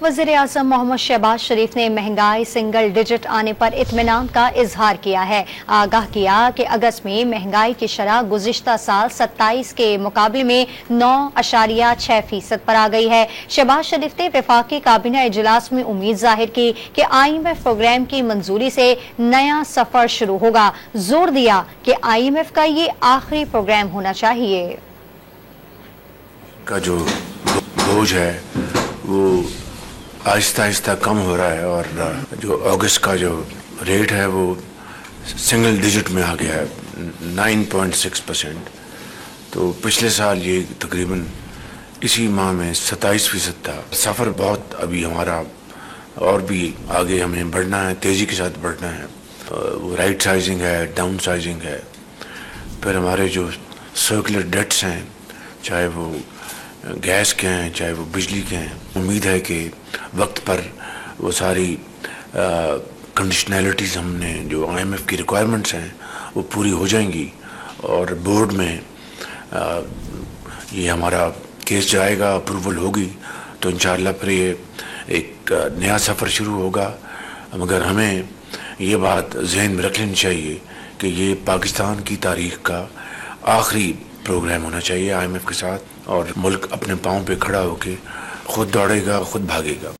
वज़ीर-ए-आज़म मोहम्मद शहबाज शरीफ ने महंगाई सिंगल डिजिट आने पर इत्मीनान का इजहार किया है। आगाह किया कि अगस्त में महंगाई की शरह गुज़िश्ता साल 27 के मुकाबले में 9.6% पर आ गई है। शहबाज शरीफ ने वफाकी काबीना इजलास में उम्मीद जाहिर की कि IMF प्रोग्राम की मंजूरी से नया सफर शुरू होगा। जोर दिया कि IMF का ये आखिरी प्रोग्राम होना चाहिए। का जो बोझ है वो आहिस्ता आहिस्ता कम हो रहा है और जो अगस्त का जो रेट है वो सिंगल डिजिट में आ गया है 9.6%। तो पिछले साल ये तकरीबन इसी माह में 27% था। सफ़र बहुत अभी हमारा और भी आगे हमें बढ़ना है, तेज़ी के साथ बढ़ना है। वो राइट साइजिंग है, डाउन साइजिंग है। फिर हमारे जो सर्कुलर डेट्स हैं, चाहे वो गैस के हैं चाहे वो बिजली के हैं, उम्मीद है कि वक्त पर वो सारी कंडीशनैलिटीज़ हमने जो IMF की रिक्वायरमेंट्स हैं वो पूरी हो जाएंगी और बोर्ड में ये हमारा केस जाएगा, अप्रूवल होगी तो इंशाअल्लाह फिर ये एक नया सफ़र शुरू होगा। मगर हमें ये बात जहन में रख लेनी चाहिए कि ये पाकिस्तान की तारीख़ का आखिरी प्रोग्राम होना चाहिए IMF के साथ और मुल्क अपने पाँव पे खड़ा होकर खुद दौड़ेगा, खुद भागेगा।